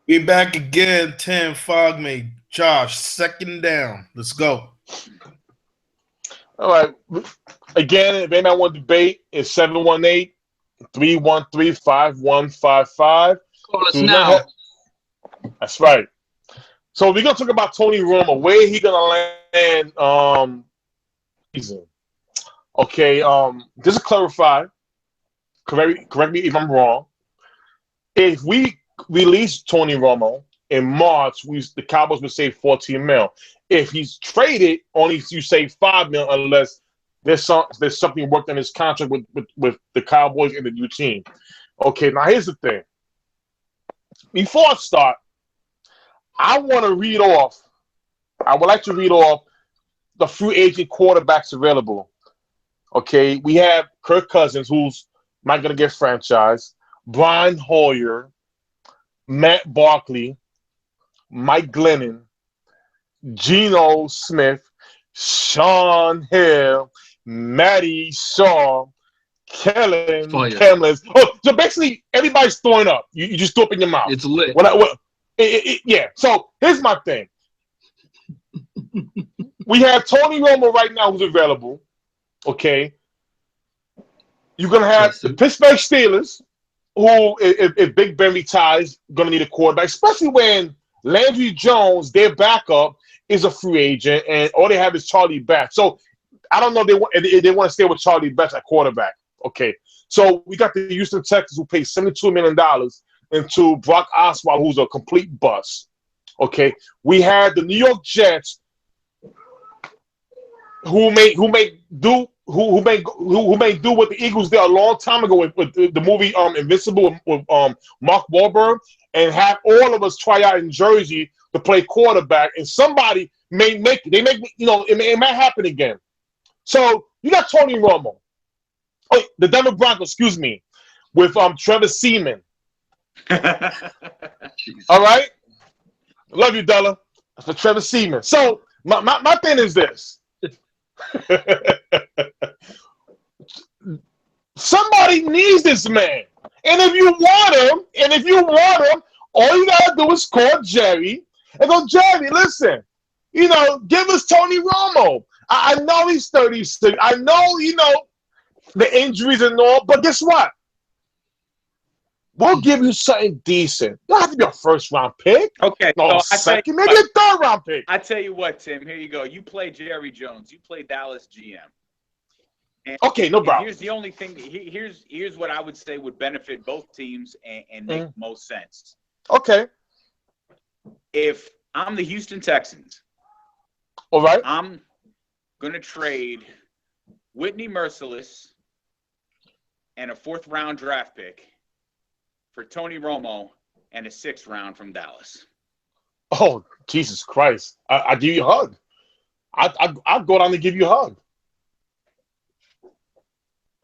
We back again. 10 fog me. Josh, second down. Let's go. All right. Again, if anyone want to debate, it's 718-313-5155. Call us Do not have. now. That's right. So we're gonna talk about Tony Romo. Where he gonna land? Season. Okay. Just to clarify. Correct me if I'm wrong. If we release Tony Romo in March, the Cowboys would save 14 mil. If he's traded, only you save 5 mil unless there's something worked on his contract with the Cowboys and the new team. Okay, now here's the thing. Before I start, I want to read off. I would like to read off the free agent quarterbacks available. Okay, we have Kirk Cousins, who's not going to get franchised. Brian Hoyer, Matt Barkley, Mike Glennon, Geno Smith, Sean Hill, Matty Shaw, Kellen Kemlins. Oh, so basically, everybody's throwing up. You just throw up in your mouth. It's lit. Yeah. So here's my thing. We have Tony Romo right now who's available. Okay. You're going to have the Pittsburgh Steelers, who, if Big Ben retires, going to need a quarterback, especially when Landry Jones, their backup, is a free agent, and all they have is Charlie Batch. So I don't know if they want to stay with Charlie Batch at quarterback. Okay. So we got the Houston Texans, who paid $72 million into Brock Osweiler, who's a complete bust. Okay. We had the New York Jets, who may do what the Eagles did a long time ago with the movie Invincible with Mark Wahlberg, and have all of us try out in Jersey to play quarterback, and somebody may make it. It might happen again. So you got Tony Romo, the Denver Broncos, excuse me, with Trevor Seaman. All right, love you, Della, for Trevor Seaman. So my thing is this. Somebody needs this man, and if you want him, all you gotta do is call Jerry and go, Jerry, listen, give us Tony Romo. I know he's 36. I know, the injuries and all, but guess what? We'll give you something decent. You don't have to be a first-round pick. Okay. No, second, maybe a third-round pick. I tell you what, Tim. Here you go. You play Jerry Jones. You play Dallas GM. And, okay, no problem. Here's the only thing. Here's what I would say would benefit both teams and make most sense. Okay. If I'm the Houston Texans, all right, I'm gonna trade Whitney Merciless and a 4th-round draft pick for Tony Romo and a 6th round from Dallas. Oh, Jesus Christ. I give you a hug. I'd go down and give you a hug.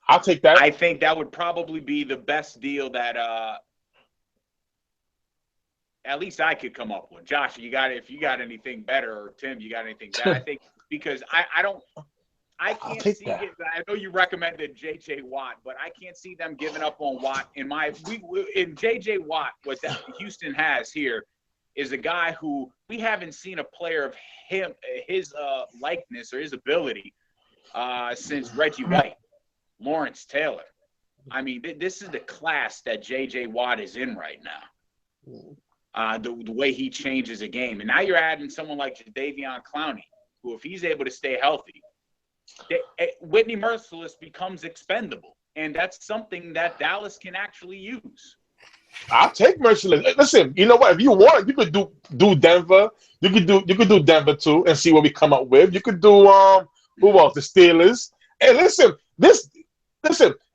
I'll take that. I think that would probably be the best deal that at least I could come up with. Josh, if you got anything better, or Tim, you got anything better? I think because I can't see it. I know you recommended J.J. Watt, but I can't see them giving up on Watt. In J.J. Watt, what Houston has here is a guy who we haven't seen a player of his likeness or his ability since Reggie White, Lawrence Taylor. I mean, this is the class that J.J. Watt is in right now. The way he changes a game, and now you're adding someone like Jadeveon Clowney, who, if he's able to stay healthy, Whitney Merciless becomes expendable, and that's something that Dallas can actually use. I'll take Merciless. Listen, you know what? If you want, you could do Denver. You could do Denver too, and see what we come up with. You could do who else? The Steelers. And listen.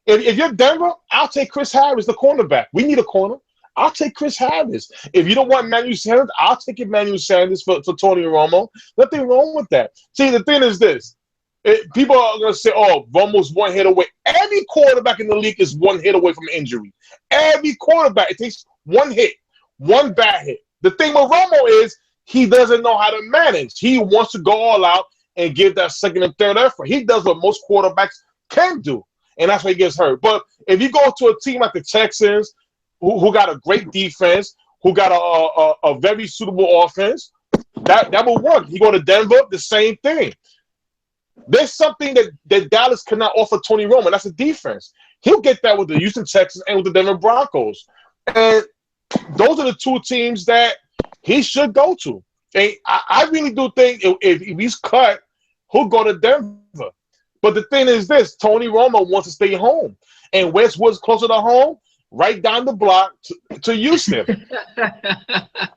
If you're Denver, I'll take Chris Harris, the cornerback. We need a corner. I'll take Chris Harris. If you don't want Emmanuel Sanders, I'll take Emmanuel Sanders for Tony Romo. Nothing wrong with that. See, the thing is this. People are going to say, oh, Romo's one hit away. Every quarterback in the league is one hit away from injury. Every quarterback, it takes one hit, one bad hit. The thing with Romo is he doesn't know how to manage. He wants to go all out and give that second and third effort. He does what most quarterbacks can do, and that's why he gets hurt. But if you go to a team like the Texans, who got a great defense, who got a very suitable offense, that will work. He go to Denver, the same thing. There's something that Dallas cannot offer Tony Romo. That's a defense. He'll get that with the Houston Texans and with the Denver Broncos. And those are the two teams that he should go to. And I really do think if he's cut, he'll go to Denver. But the thing is this, Tony Romo wants to stay home. And Westwood's closer to home, right down the block to Houston.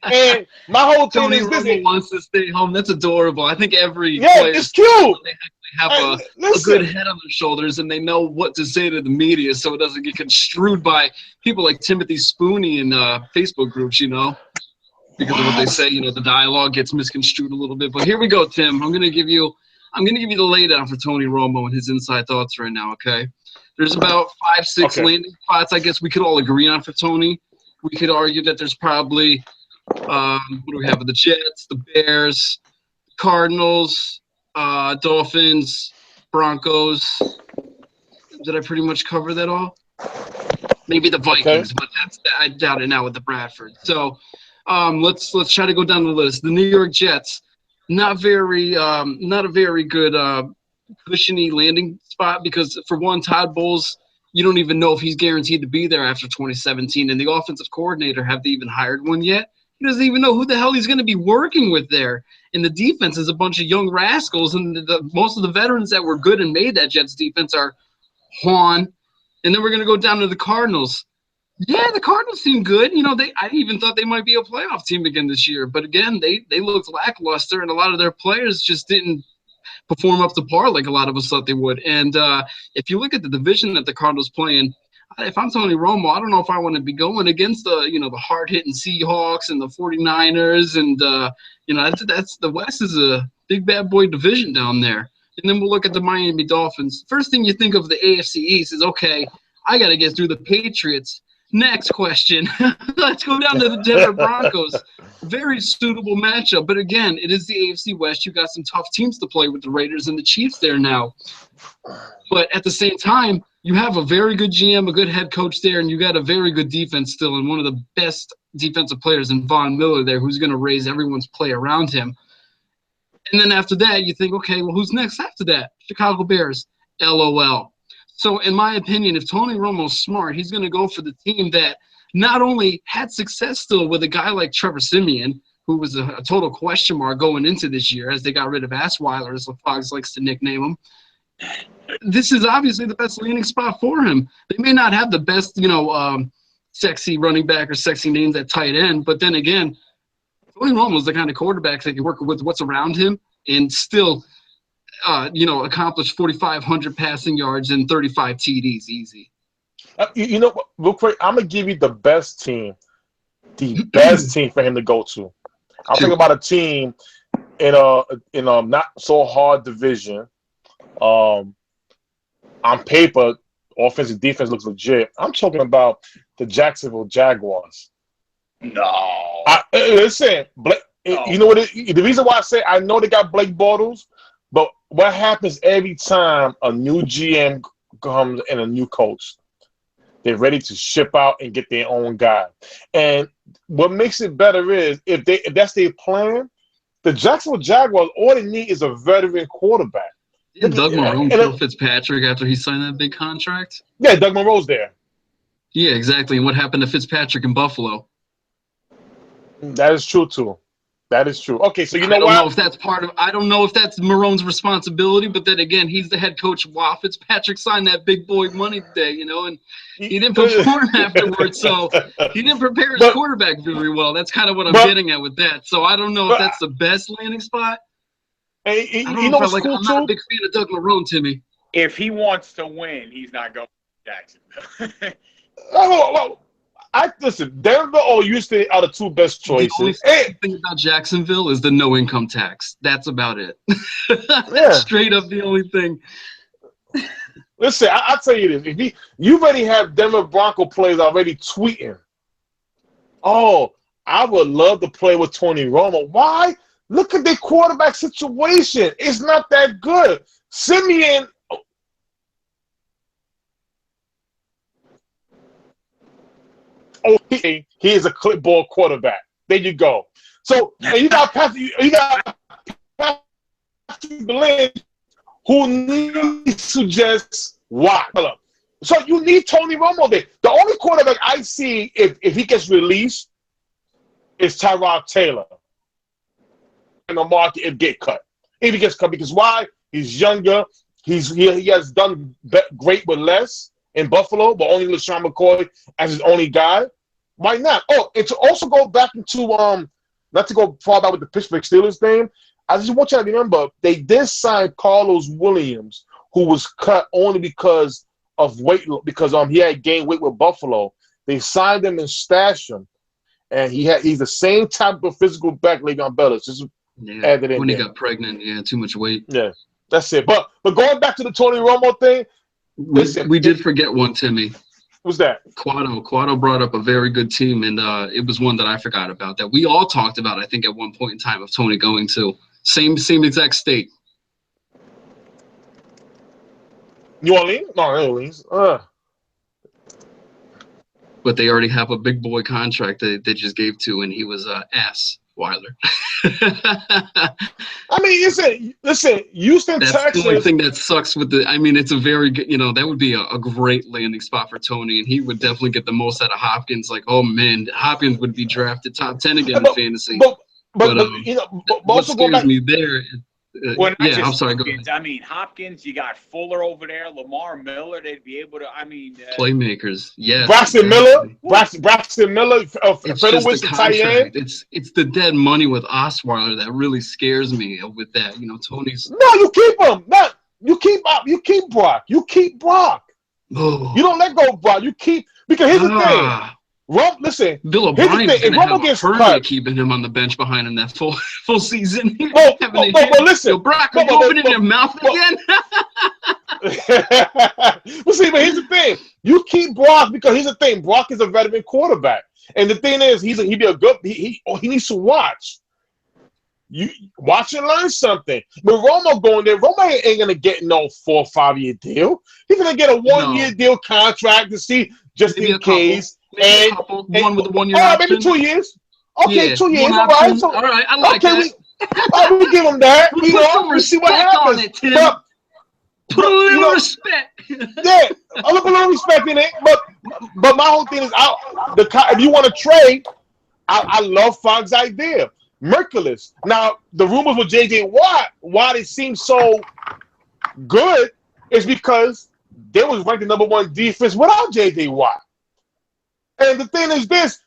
And my whole thing Tony is this. Romo wants to stay home. That's adorable. I think every player, it's cute. They have a good head on their shoulders, and they know what to say to the media so it doesn't get construed by people like Timothy Spooney in Facebook groups, because of what they say. The dialogue gets misconstrued a little bit. But here we go, Tim. I'm gonna give you the laydown for Tony Romo and his inside thoughts right now. Okay, there's about 5-6 landing spots I guess we could all agree on for Tony. We could argue that there's probably what do we have? The Jets, the Bears, Cardinals, Dolphins, Broncos. Did I pretty much cover that all? Maybe the Vikings, but I doubt it now with the Bradford. So let's try to go down the list. The New York Jets, not a very good cushiony landing spot because for one, Todd Bowles, you don't even know if he's guaranteed to be there after 2017, and the offensive coordinator haven't even hired one yet. He doesn't even know who the hell he's going to be working with there. And the defense is a bunch of young rascals, and most of the veterans that were good and made that Jets defense are Juan. And then we're going to go down to the Cardinals. Yeah, the Cardinals seem good. I even thought they might be a playoff team again this year. But again, they looked lackluster, and a lot of their players just didn't perform up to par like a lot of us thought they would. And if you look at the division that the Cardinals play in, if I'm Tony Romo, I don't know if I want to be going against the hard-hitting Seahawks and the 49ers. And, that's the West is a big bad boy division down there. And then we'll look at the Miami Dolphins. First thing you think of the AFC East is, okay, I got to get through the Patriots. Next question. Let's go down to the Denver Broncos. Very suitable matchup. But again, it is the AFC West. You got some tough teams to play with the Raiders and the Chiefs there now. But at the same time, you have a very good GM, a good head coach there, and you got a very good defense still, and one of the best defensive players in Von Miller there who's going to raise everyone's play around him. And then after that, you think, okay, well, who's next after that? Chicago Bears, LOL. So in my opinion, if Tony Romo's smart, he's going to go for the team that not only had success still with a guy like Trevor Siemian, who was a total question mark going into this year as they got rid of Assweiler, as LaFox likes to nickname him. This is obviously the best landing spot for him. They may not have the best, sexy running back or sexy names at tight end, but then again, Tony Romo's the kind of quarterback that can work with what's around him and still, accomplish 4,500 passing yards and 35 TDs easy. Real quick, I'm gonna give you the best team for him to go to. I'm thinking about a team in a not so hard division. On paper, offense and defense looks legit. I'm talking about the Jacksonville Jaguars. No. Listen, you know what? The reason why I say I know they got Blake Bortles, but what happens every time a new GM comes and a new coach? They're ready to ship out and get their own guy. And what makes it better is if that's their plan, the Jacksonville Jaguars, all they need is a veteran quarterback. Did Doug Marrone kill Fitzpatrick after he signed that big contract? Yeah, Doug Marrone's there. Yeah, exactly. And what happened to Fitzpatrick in Buffalo? That is true too. That is true. Okay, so I don't know if that's I don't know if that's Marrone's responsibility, but then again, he's the head coach while Fitzpatrick signed that big boy money today, and he didn't perform afterwards, so he didn't prepare his quarterback very well. That's kind of what I'm getting at with that. So I don't know if that's the best landing spot. I'm not a big fan of Doug Marrone, Timmy. If he wants to win, he's not going to Jacksonville. Listen, Denver or Houston are the two best choices. The only thing about Jacksonville is the no income tax. That's about it. That's straight up the only thing. Listen, I'll tell you this. If you already have Denver Bronco players already tweeting, oh, I would love to play with Tony Romo. Why? Look at their quarterback situation. It's not that good. Siemian. okay, he is a clipboard quarterback. There you go. So and you got Patrick Lynch, who needs to just watch. So you need Tony Romo there. The only quarterback I see if he gets released is Tyrod Taylor. And the market if get cut. If he gets cut, because why? He's younger. He has done great with less in Buffalo, but only LeSean McCoy as his only guy. Why not? Oh, and to also go back into not to go far back with the Pittsburgh Steelers thing, I just want you to remember they did sign Carlos Williams, who was cut only because of weight, because he had gained weight with Buffalo. They signed him and stashed him, and he's the same type of physical back Le'Veon Bell is. Just added in when he there. got pregnant, too much weight. Yeah, that's it. But going back to the Tony Romo thing, we did forget one, Timmy. What's that? Quado brought up a very good team, and it was one that I forgot about that we all talked about, I think, at one point in time of Tony going to. Same exact state. New Orleans? No, New Orleans. But they already have a big boy contract that they just gave to, and he was ass Weiler. I mean, listen, Houston, That's Texas. the only thing that sucks with the. I mean, it's a very good. That would be a great landing spot for Tony, and he would definitely get the most out of Hopkins. Like, oh man, Hopkins would be drafted top 10 again in fantasy. But what also going scares back, me there. I'm sorry. Go ahead. I mean, Hopkins, you got Fuller over there, Lamar Miller. They'd be able to. I mean, playmakers. Yes. Braxton Miller, It's Federal just the tight end. contract. It's the dead money with Osweiler that really scares me. With that, Tony's. No, you keep him. No, you keep Brock. You keep Brock. Oh. You don't let go of Brock. You keep, because here's the thing. Listen, Bill O'Brien's if Romo gets cut, keeping him on the bench behind him that full season. Well, listen, Brock, are you opening your mouth again? Well, see, but here's the thing: you keep Brock because here's the thing: Brock is a veteran quarterback, and the thing is, he needs to watch. You watch and learn something. But Romo going there, Romo ain't gonna get no 4 or 5 year deal. He's gonna get a 1 year deal contract to see just maybe in case. One with the 1 year option. Maybe 2 years. Okay, 2 years. All right. So, all right, I like that. We give him that. We see what happens. Put a little respect. Yeah, I'll put a little respect in it. But my whole thing is, if you want to trade, I love Fogg's idea. Merciless. Now, the rumors with J.J. Watt, why they seem so good, is because they was ranked the #1 defense without J.J. Watt. And the thing is this,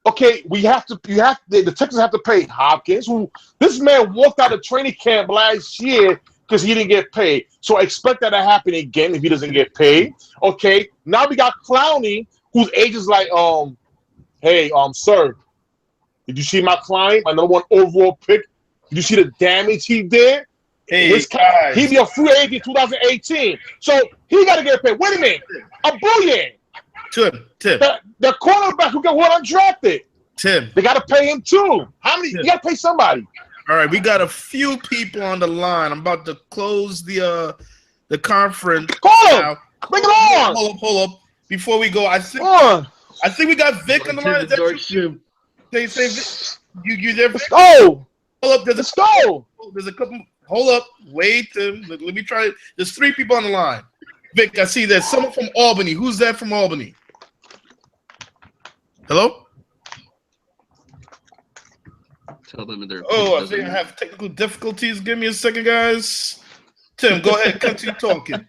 okay, the Texans have to pay Hopkins, who this man walked out of training camp last year because he didn't get paid. So expect that to happen again if he doesn't get paid. Okay, now we got Clowney, whose age is like, hey, sir, did you see my client, my #1 overall pick? Did you see the damage he did? Hey, he'd be a free agent in 2018. So he got to get paid. Wait a minute, a bullion. Tim. The quarterback who got undrafted. Tim. They got to pay him too. How many? You got to pay somebody. All right, we got a few people on the line. I'm about to close the conference. Call him. Bring it on. Hold up. Before we go, I think we got Vic on the line. Is that you? Say you there? Let's go. Hold up. Let's go. There's a couple. Hold up. Wait. Let me try. There's 3 people on the line. Vic, I see there's someone from Albany. Who's that from Albany? Hello? Tell them they're. I think I have technical difficulties. Give me a second, guys. Tim, go ahead. Continue talking.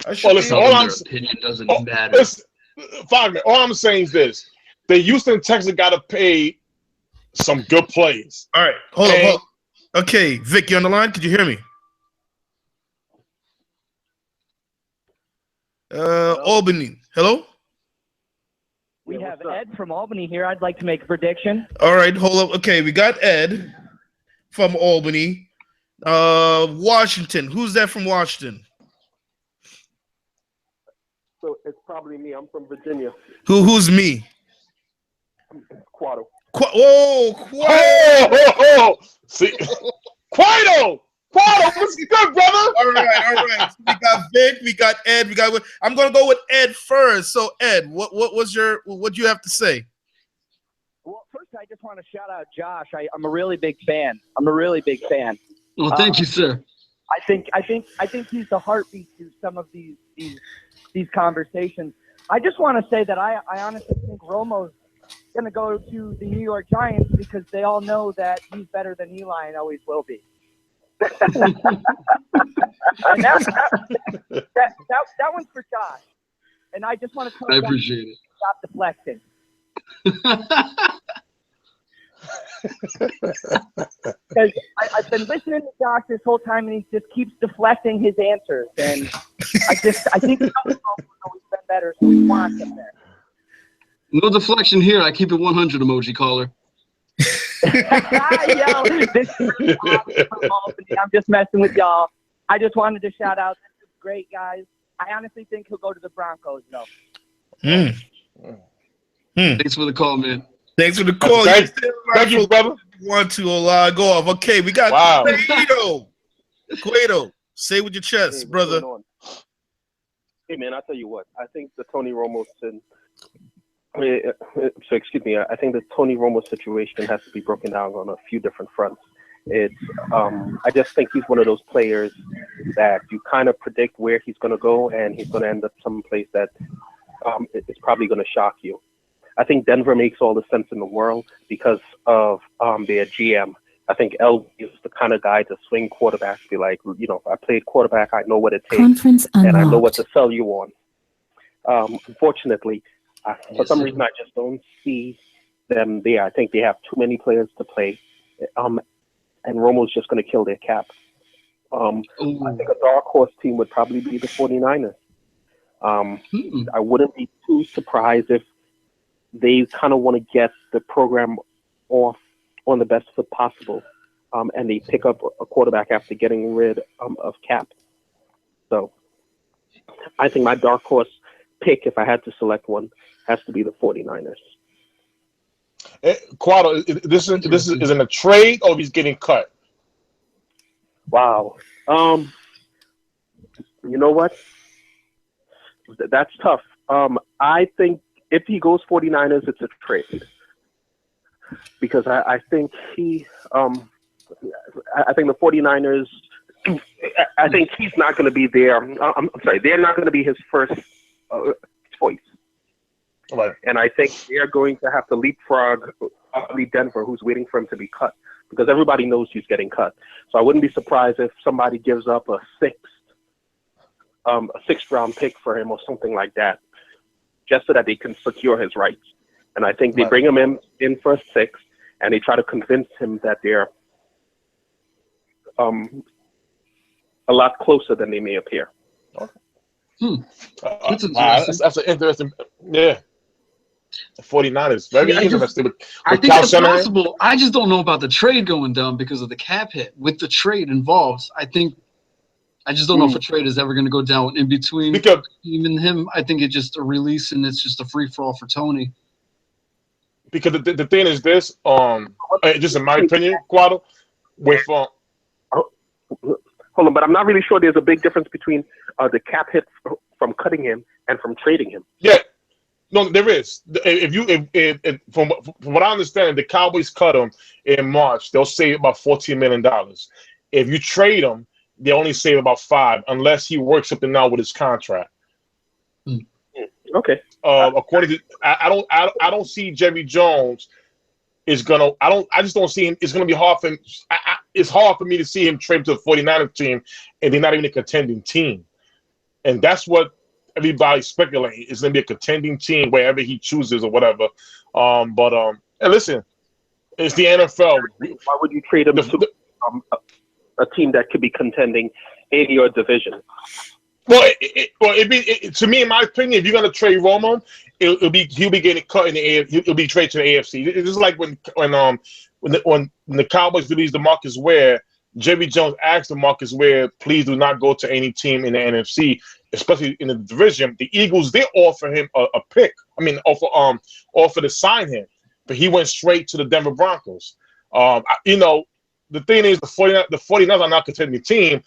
Listen, opinion doesn't matter. All I'm saying is this. The Houston Texans got to pay some good players. All right. Hold up. Okay, Vic, you on the line? Could you hear me? Albany. Hello? We have Ed from Albany here. I'd like to make a prediction. All right, hold up. Okay, we got Ed from Albany. Washington. Who's that from Washington? So it's probably me. I'm from Virginia. Who's me? Quado. Quado. See, Quado. Quado, what's good, brother? All right. So we got Vic, we got Ed, I'm gonna go with Ed first. So Ed, what you have to say? Well, first I just want to shout out Josh. I'm a really big fan. Well, thank you, sir. I think he's the heartbeat to some of these conversations. I just want to say that I honestly think Romo's going to go to the New York Giants because they all know that he's better than Eli and always will be. And that one's for Josh. And I just want to tell I Josh appreciate it. Stop deflecting. Because I've been listening to Josh this whole time, and he just keeps deflecting his answers. And I think Tony Romo's always been better, so we want him there. No deflection here. I keep it 100 emoji caller. Yo, this is awesome from Albany. I'm just messing with y'all. I just wanted to shout out. This is great, guys. I honestly think he'll go to the Broncos, though. Thanks for the call, man. Thanks for the call. Thank you, brother. Want to go off? Okay, we got Cueto. Say with your chest, brother. Hey, man, I'll tell you what. I think the Tony Romo I think the Tony Romo situation has to be broken down on a few different fronts. It's I just think he's one of those players that you kind of predict where he's going to go, and he's going to end up someplace that it's probably going to shock you. I think Denver makes all the sense in the world because of their GM. I think L is the kind of guy to swing quarterbacks, be like, I played quarterback, I know what it takes, and I know what to sell you on. Unfortunately, for some reason, I just don't see them there. I think they have too many players to play, and Romo's just going to kill their cap. I think a dark horse team would probably be the 49ers. I wouldn't be too surprised if they kind of want to get the program off on the best foot possible, and they pick up a quarterback after getting rid of cap. So I think my dark horse pick, if I had to select one, has to be the 49ers. Quado, this is in a trade or he's getting cut? Wow. You know what? That's tough. I think if he goes 49ers, it's a trade. Because I think I think the 49ers, I think he's not going to be there. I'm sorry, they're not going to be his first choice. Right. And I think they're going to have to leapfrog Denver, who's waiting for him to be cut, because everybody knows he's getting cut. So I wouldn't be surprised if somebody gives up a sixth round pick for him or something like that, just so that they can secure his rights. And I think they bring him in for a sixth, and they try to convince him that they're a lot closer than they may appear. Okay. That's an interesting. Yeah. The 49ers. Very interesting. I think that's possible. I just don't know about the trade going down because of the cap hit. With the trade involved, I just don't know if a trade is ever going to go down in between him and him. I think it's just a release, and it's just a free for all for Tony. Because the thing is this, just in my opinion, Quado, with hold on, but I'm not really sure there's a big difference between the cap hit from cutting him and from trading him. Yeah, no, there is. If from what I understand, the Cowboys cut him in March. They'll save about $14 million. If you trade him, they only save about $5 million, unless he works something out with his contract. Okay. According to, I don't see Jerry Jones is gonna. I just don't see him. It's gonna be hard for him. It's hard for me to see him trade to the 49ers team, and they're not even a contending team. And that's what everybody's speculating. It's gonna be a contending team wherever he chooses or whatever. And listen, it's the NFL. Why would you trade him to a team that could be contending in your division? Well, to me, in my opinion, if you're gonna trade Romo, he'll be getting cut in the AFC. He'll be traded to the AFC. It's just like when the Cowboys released DeMarcus Ware, Jerry Jones asked DeMarcus Ware, please do not go to any team in the NFC, especially in the division. The Eagles did offer him a pick. I mean, offer to sign him, but he went straight to the Denver Broncos. the thing is, the 49ers are not a contending team.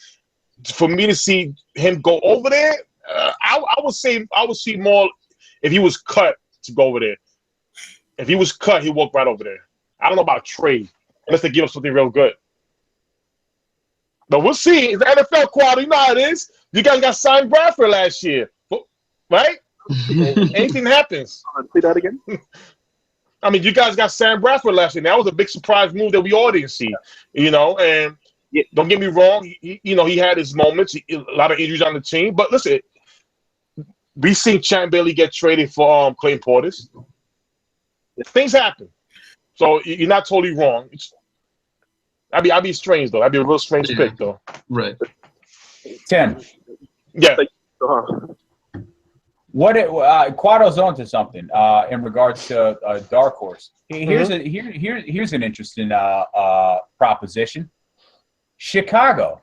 For me to see him go over there, I would see more if he was cut to go over there. If he was cut, he'd walk right over there. I don't know about a trade unless they give us something real good. But we'll see. It's the NFL quality. You know how it is. You guys got signed Bradford last year, right? Anything happens. Say that again. I mean, you guys got Sam Bradford last year. That was a big surprise move that we all didn't see, And don't get me wrong, he had his moments, a lot of injuries on the team. But listen, we seen Champ Bailey get traded for Clayton Portis. Things happen, so you're not totally wrong. I'd be strange though. I'd be a real strange pick though. Right. Tim. Yeah. Quado's onto something in regards to dark horse. Here's an interesting proposition. Chicago,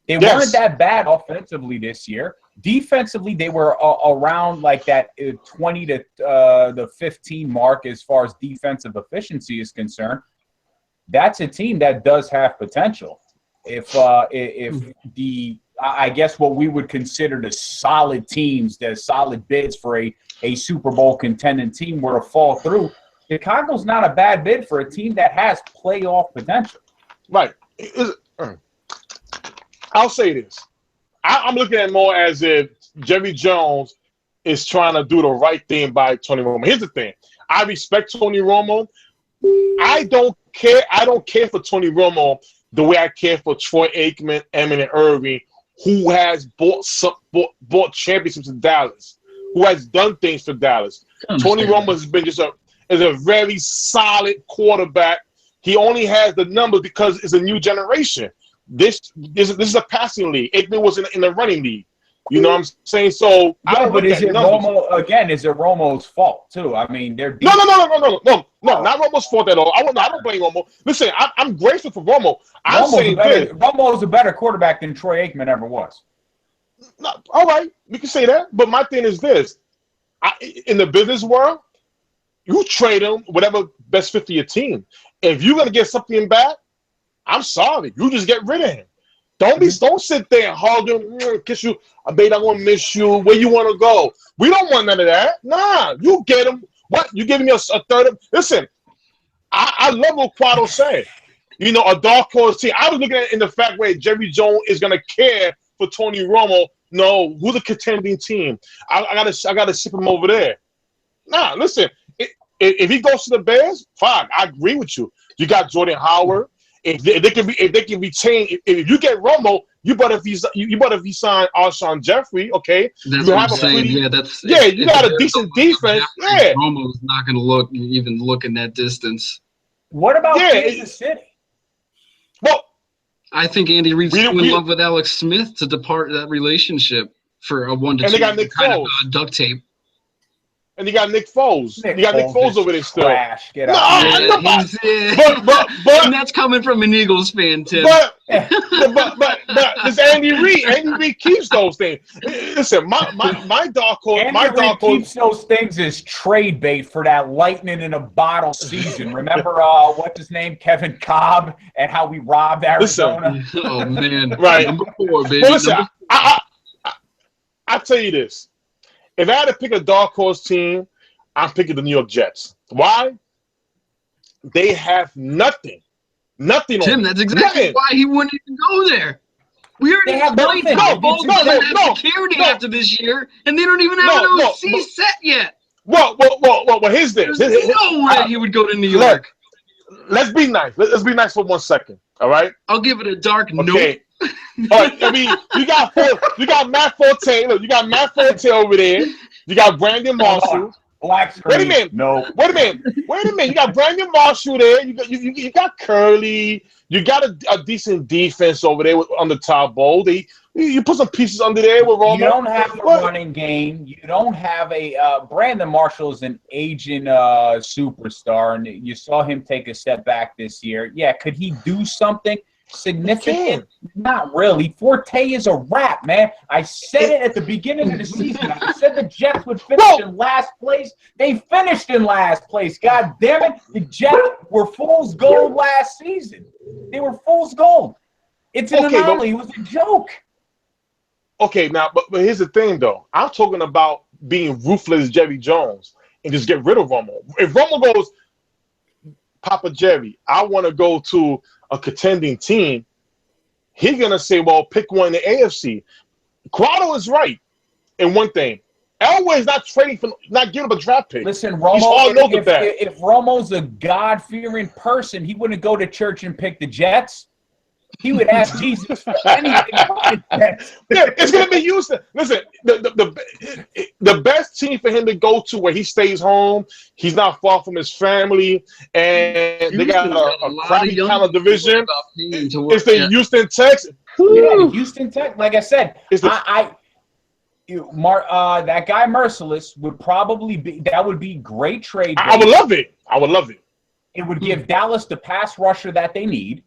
they weren't that bad offensively this year. Defensively, they were around like that 20 to the 15 mark as far as defensive efficiency is concerned. That's a team that does have potential. If I guess what we would consider the solid teams, the solid bids for a Super Bowl contending team were to fall through, Chicago's not a bad bid for a team that has playoff potential. Right. I'll say this. I'm looking at it more as if Jerry Jones is trying to do the right thing by Tony Romo. Here's the thing. I respect Tony Romo. I don't care. I don't care for Tony Romo the way I care for Troy Aikman, Emmett, and Irving, who has bought championships in Dallas, who has done things for Dallas. Tony Romo has been is a very solid quarterback. He only has the numbers because it's a new generation. This is a passing league. Aikman was in the running league. You know what I'm saying? So but is it Romo again? Is it Romo's fault too? I mean, they're no, not Romo's fault at all. I don't blame Romo. Listen, I'm grateful for Romo. Romo's a better quarterback than Troy Aikman ever was. No, all right, we can say that. But my thing is this: in the business world, you trade him whatever best fit for your team. If you're gonna get something back, I'm sorry, you just get rid of him. Don't sit there and hug him, kiss you. I bet I'm gonna miss you. Where you want to go? We don't want none of that. Nah, you get him. What? You giving me a third of? Listen, I love what Quado said. A dark horse team. I was looking at it in the fact where Jerry Jones is gonna care for Tony Romo. No, who's a contending team? I gotta ship him over there. Nah, listen. If he goes to the Bears, fine. I agree with you. You got Jordan Howard. If they can retain, if you get Romo, you better if he sign Alshon Jeffrey, okay? That's what I'm saying. You got a decent defense. Yeah, Romo's not going to look in that distance. What about Kansas City? Well, I think Andy Reid's in love with Alex Smith to depart that relationship for a 1 to 2 and they got Nick kind of duct tape. And you got Nick Foles. You got Nick Foles over there still. Trash. Get out. But and that's coming from an Eagles fan, Tim. But it's Andy Reid. Andy Reid keeps those things. Listen, my dark horse. Andy Reid keeps those things as trade bait for that lightning in a bottle season. Remember what's his name, Kevin Cobb, and how we robbed Arizona. Listen, oh man, right. Number 4, baby. Well, listen, I tell you this. If I had to pick a dark horse team, I'm picking the New York Jets. Why? They have nothing. Nothing. Tim, that's exactly why he wouldn't even go there. We already have nothing. No, security after this year, and they don't even have an OC set yet. Well, here's this. There's no way he would go to New York. Let's be nice. Let's be nice for 1 second. All right? I'll give it a dark nope. All right, I mean, you got Matt Forte. Look, you got Matt Forte over there. You got Brandon Marshall. Black screen. Wait a minute. No. Wait a minute. You got Brandon Marshall there. You got Curly. You got a decent defense over there on the top bowl. You put some pieces under there with Romo. You don't have a running game. You don't have a Brandon Marshall is an aging superstar, and you saw him take a step back this year. Yeah, could he do something significant? Not really. Forte is a wrap, man. I said it at the beginning of the season. I said the Jets would finish in last place. They finished in last place. God damn it. The Jets were fool's gold last season. They were fool's gold. It's an anomaly. It was a joke. Okay, now, but here's the thing, though. I'm talking about being ruthless Jerry Jones and just get rid of Romo. If Romo goes, Papa Jerry, I want to go to a contending team, he's going to say, well, pick one in the AFC. Quado is right in one thing. Elway's not trading for, not giving up a draft pick. Listen, Romo, if Romo's a God-fearing person, he wouldn't go to church and pick the Jets. He would ask Jesus for anything. Yeah, it's going to be Houston. Listen, the best team for him to go to where he stays home, he's not far from his family, and Houston they got a crappy kind of division. It's the Houston Texans. Yeah, the Houston Texans. Like I said, that guy Merciless would probably be. That would be great trade. I would love it. I would love it. It would give Dallas the pass rusher that they need,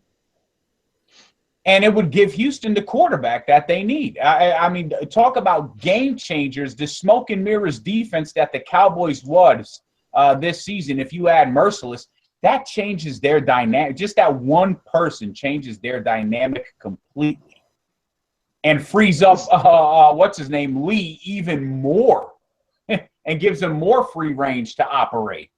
and it would give Houston the quarterback that they need. I mean, talk about game changers. The smoke and mirrors defense that the Cowboys was this season. If you add Merciless, that changes their dynamic. Just that one person changes their dynamic completely. And frees up, what's his name, Lee, even more, and gives him more free range to operate.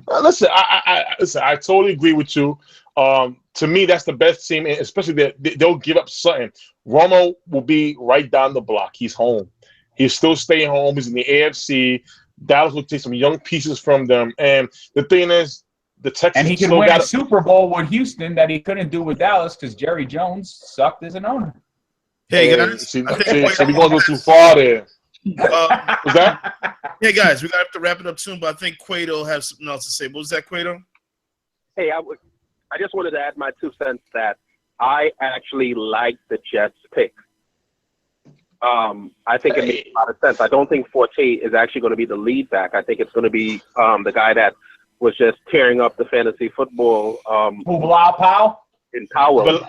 Listen, I totally agree with you. To me, that's the best team, and especially that they'll give up something. Romo will be right down the block. He's home. He's still staying home. He's in the AFC. Dallas will take some young pieces from them. And the thing is, the Texans and he can win a Super Bowl with Houston that he couldn't do with Dallas because Jerry Jones sucked as an owner. Hey guys, we're going to go too far there. Was that? Hey guys, we're gonna have to wrap it up soon, but I think Cueto has something else to say. What was that, Cueto? Hey, I just wanted to add my 2 cents that I actually like the Jets pick. I think it makes a lot of sense. I don't think Forte is actually going to be the lead back. I think it's going to be the guy that was just tearing up the fantasy football. Bilal Powell? In Powell.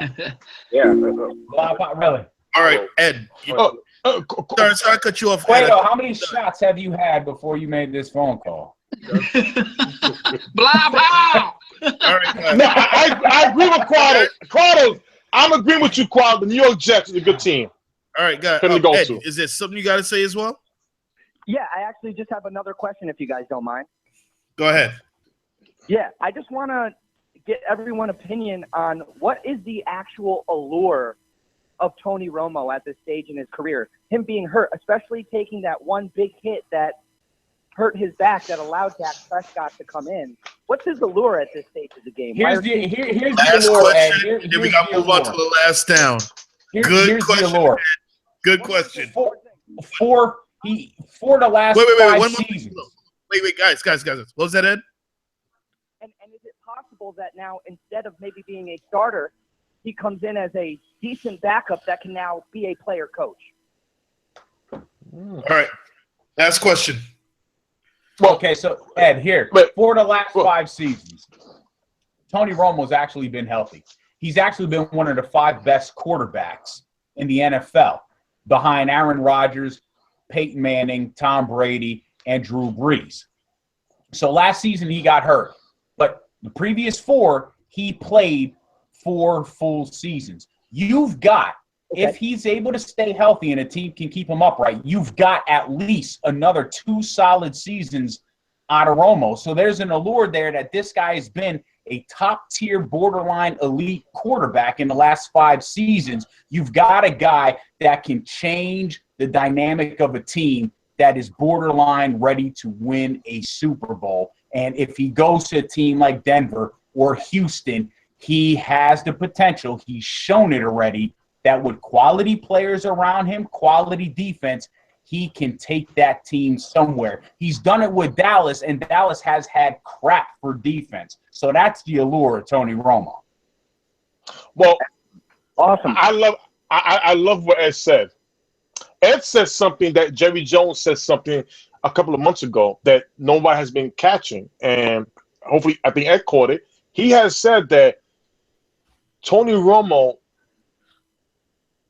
Yeah. Bilal Powell, really? All right, Ed. Sorry, I cut you off. Cueto, how many shots have you had before you made this phone call? Blah, blah. All right, guys. No, I agree with Quado. Quado, I'm agreeing with you, Quado. The New York Jets is a good team. All right, guys. Ed, is there something you got to say as well? Yeah, I actually just have another question if you guys don't mind. Go ahead. Yeah, I just want to get everyone's opinion on what is the actual allure of Tony Romo at this stage in his career. Him being hurt, especially taking that one big hit that hurt his back that allowed Dak Prescott to come in. What's his allure at this stage of the game? Here's the last allure, question. Ed. Then we got to move on to the last down. Good question. The allure. Good question. For the last five seasons. Wait, guys. What was that, Ed? And is it possible that now, instead of maybe being a starter, he comes in as a decent backup that can now be a player coach? All right. Last question. Okay, so Ed, for the last 5 seasons, Tony Romo's actually been healthy. He's actually been one of the 5 best quarterbacks in the NFL, behind Aaron Rodgers, Peyton Manning, Tom Brady, and Drew Brees. So last season he got hurt, but the previous 4 he played 4 full seasons. You've got, if he's able to stay healthy and a team can keep him upright, you've got at least another 2 solid seasons out of Romo. So there's an allure there that this guy has been a top-tier, borderline elite quarterback in the last 5 seasons. You've got a guy that can change the dynamic of a team that is borderline ready to win a Super Bowl. And if he goes to a team like Denver or Houston, he has the potential. He's shown it already that with quality players around him, quality defense, he can take that team somewhere. He's done it with Dallas, and Dallas has had crap for defense. So that's the allure of Tony Romo. Well, awesome. I love what Ed said. Ed said something that Jerry Jones said something a couple of months ago that nobody has been catching, and hopefully I think Ed caught it. He has said that Tony Romo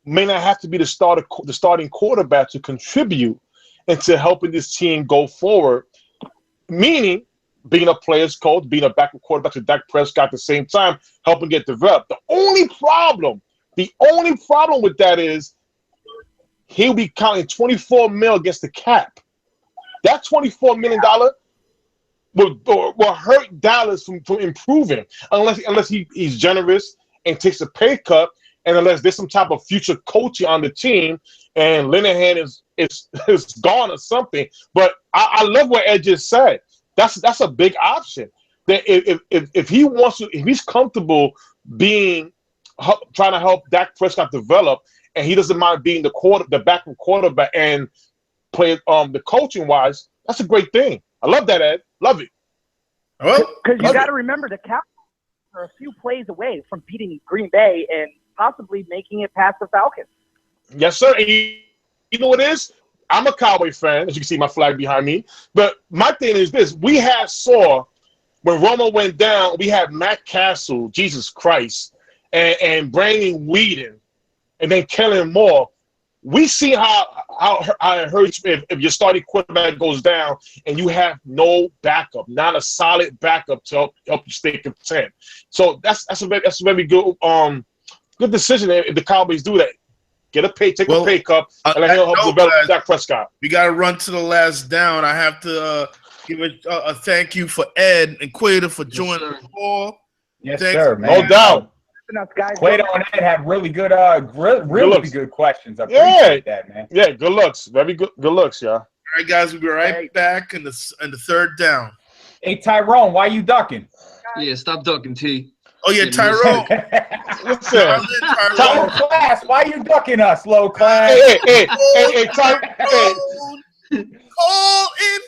may not have to be the starting quarterback to contribute into helping this team go forward. Meaning, being a player's coach, being a backup quarterback to Dak Prescott at the same time, helping get developed. The only problem with that is he'll be counting $24 million against the cap. That $24 million will hurt Dallas from improving unless he's generous and takes a pay cut, and unless there's some type of future coaching on the team and Linehan is gone or something. But I love what Ed just said. That's a big option. That if he wants to, if he's comfortable trying to help Dak Prescott develop, and he doesn't mind being the backup quarterback and play the coaching wise, that's a great thing. I love that, Ed. Love it. Because you got to remember the Cowboys are a few plays away from beating Green Bay and possibly making it past the Falcons. Yes, sir. And you know what it is? I'm a Cowboy fan, as you can see my flag behind me. But my thing is this. We saw when Romo went down, we had Matt Castle, Jesus Christ, and Brandon Whedon, and then Kellen Moore. We see how it hurts if your starting quarterback goes down and you have no backup, not a solid backup to help you stay content. So that's a very good good decision if the Cowboys do that. Take a pay cut, and let him help develop Dak Prescott. We got to run to the last down. I have to give a thank you for Ed and Quater for joining the call. Yes, sir, man. No doubt. Quater and Ed had really good, really good questions. I appreciate that, man. Yeah, good looks. Very good looks, y'all. All right, guys, we'll be right back in the third down. Hey, Tyrone, why you ducking? Yeah, stop ducking, T. Oh, yeah, Tyrone. Listen. Low class, why you ducking us, low class? Hey, Call in